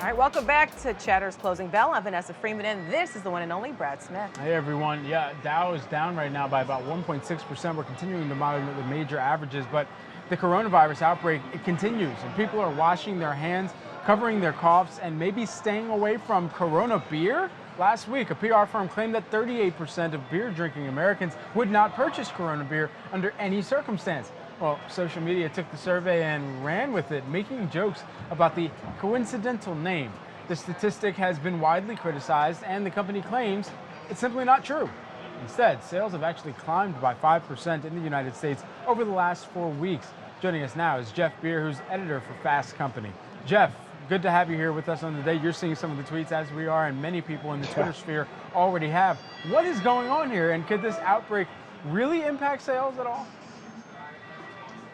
All right, welcome back to Cheddar's Closing Bell. I'm Vanessa Freeman, and this is the one and only Brad Smith. Hey everyone, yeah, Dow is down right now by about 1.6%. We're continuing to monitor the major averages, but the coronavirus outbreak, it continues, and people are washing their hands, covering their coughs, and maybe staying away from Corona beer. Last week, a PR firm claimed that 38% of beer drinking Americans would not purchase Corona beer under any circumstance. Well, social media took the survey and ran with it, making jokes about the coincidental name. The statistic has been widely criticized, and the company claims it's simply not true. Instead, sales have actually climbed by 5% in the United States over the last 4 weeks. Joining us now is Jeff Beer, who's editor for Fast Company. Jeff, good to have you here with us on the day. You're seeing some of the tweets as we are, and many people in the Twitter sphere already have. What is going on here, and could this outbreak really impact sales at all?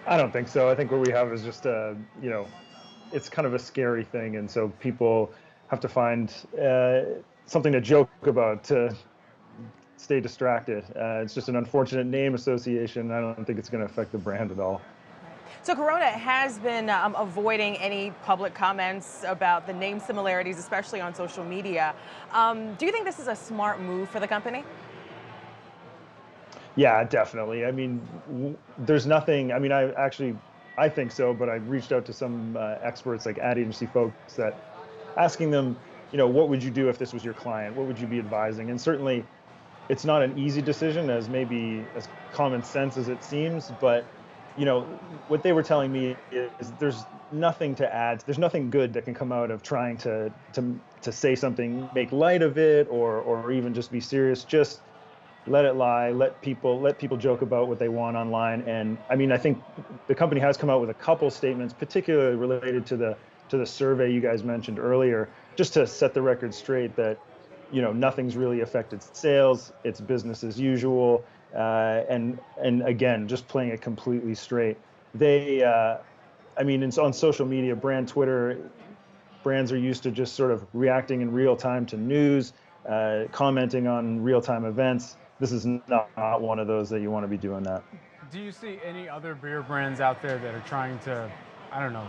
I don't think so. I think what we have is just it's kind of a scary thing, and so people have to find something to joke about to stay distracted. It's just an unfortunate name association. I don't think it's going to affect the brand at all. So Corona has been avoiding any public comments about the name similarities, especially on social media. Do you think this is a smart move for the company? Yeah, definitely. I mean, there's nothing. I mean, I think so, but I reached out to some experts, like ad agency folks, that asking them, what would you do if this was your client? What would you be advising? And certainly, it's not an easy decision, as common sense as it seems. But what they were telling me is there's nothing to add. There's nothing good that can come out of trying to say something, make light of it, or even just be serious. Just let it lie, let people joke about what they want online. And I mean, I think the company has come out with a couple statements, particularly related to the survey you guys mentioned earlier, just to set the record straight that nothing's really affected sales. It's business as usual. And again, just playing it completely straight. It's on social media, brand Twitter, brands are used to just sort of reacting in real time to news, commenting on real time events. This is not one of those that you want to be doing that. Do you see any other beer brands out there that are trying to,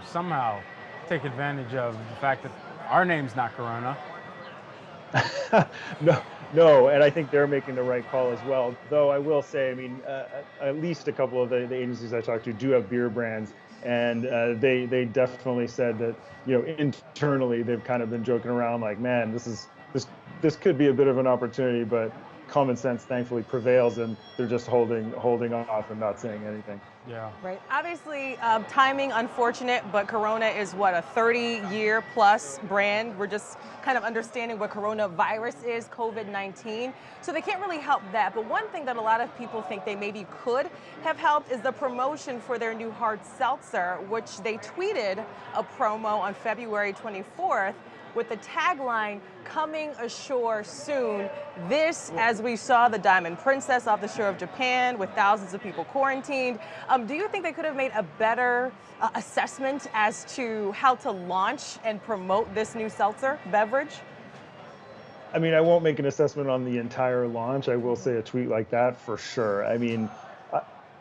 somehow take advantage of the fact that our name's not Corona? No, and I think they're making the right call as well. Though I will say, at least a couple of the agencies I talked to do have beer brands, and they definitely said that internally they've kind of been joking around like, man, this could be a bit of an opportunity, but common sense thankfully prevails, and they're just holding off and not saying anything. Yeah. Right. Obviously, timing unfortunate, but Corona is what, a 30-year plus brand. We're just kind of understanding what coronavirus is, COVID-19. So they can't really help that. But one thing that a lot of people think they maybe could have helped is the promotion for their new hard seltzer, which they tweeted a promo on February 24th. With the tagline, "Coming ashore soon." This, as we saw the Diamond Princess off the shore of Japan with thousands of people quarantined. Do you think they could have made a better assessment as to how to launch and promote this new seltzer beverage? I mean, I won't make an assessment on the entire launch. I will say a tweet like that for sure. I mean,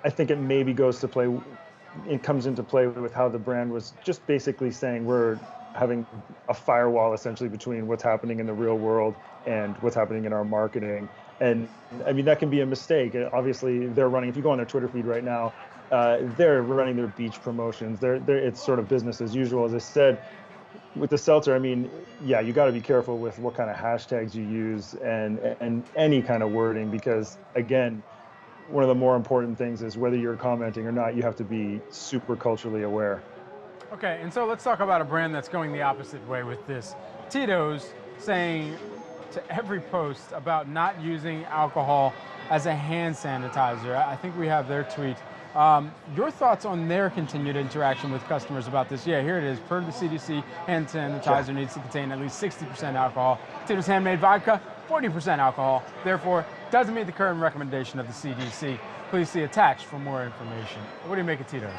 I think it maybe comes into play with how the brand was just basically saying we're having a firewall essentially between what's happening in the real world and what's happening in our marketing. And I mean, that can be a mistake. Obviously, they're running, if you go on their Twitter feed right now, they're running their beach promotions. It's sort of business as usual. As I said, with the seltzer, I mean, yeah, you got to be careful with what kind of hashtags you use and any kind of wording, because again, one of the more important things is whether you're commenting or not, you have to be super culturally aware. Okay, and so let's talk about a brand that's going the opposite way with this. Tito's saying to every post about not using alcohol as a hand sanitizer. I think we have their tweet. Your thoughts on their continued interaction with customers about this? Yeah, here it is. Per the CDC, hand sanitizer needs to contain at least 60% alcohol. Tito's handmade vodka, 40% alcohol. Therefore, doesn't meet the current recommendation of the CDC. Please see attached for more information. What do you make of Tito's?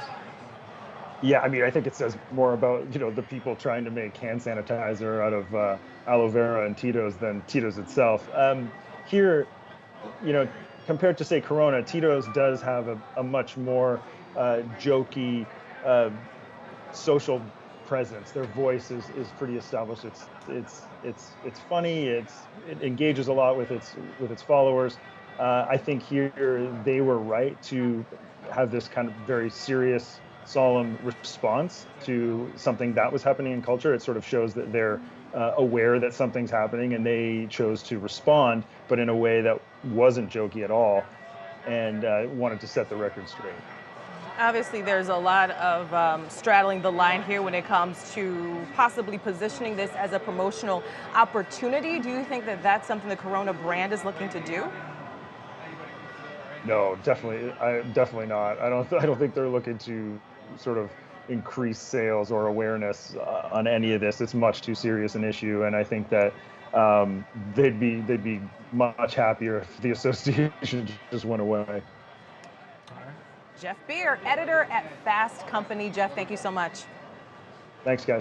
Yeah, I mean, I think it says more about, the people trying to make hand sanitizer out of aloe vera and Tito's than Tito's itself. Here, compared to, say, Corona, Tito's does have a much more jokey, social presence. Their voice is pretty established. It's funny. It engages a lot with its followers. I think here they were right to have this kind of very serious, solemn response to something that was happening in culture. It sort of shows that they're aware that something's happening, and they chose to respond, but in a way that wasn't jokey at all, and wanted to set the record straight. Obviously, there's a lot of straddling the line here when it comes to possibly positioning this as a promotional opportunity. Do you think that that's something the Corona brand is looking to do? No, definitely not. I don't think they're looking to sort of increase sales or awareness on any of this. It's much too serious an issue, and I think that they'd be much happier if the association just went away. Jeff Beer, editor at Fast Company. Jeff, thank you so much. Thanks, guys.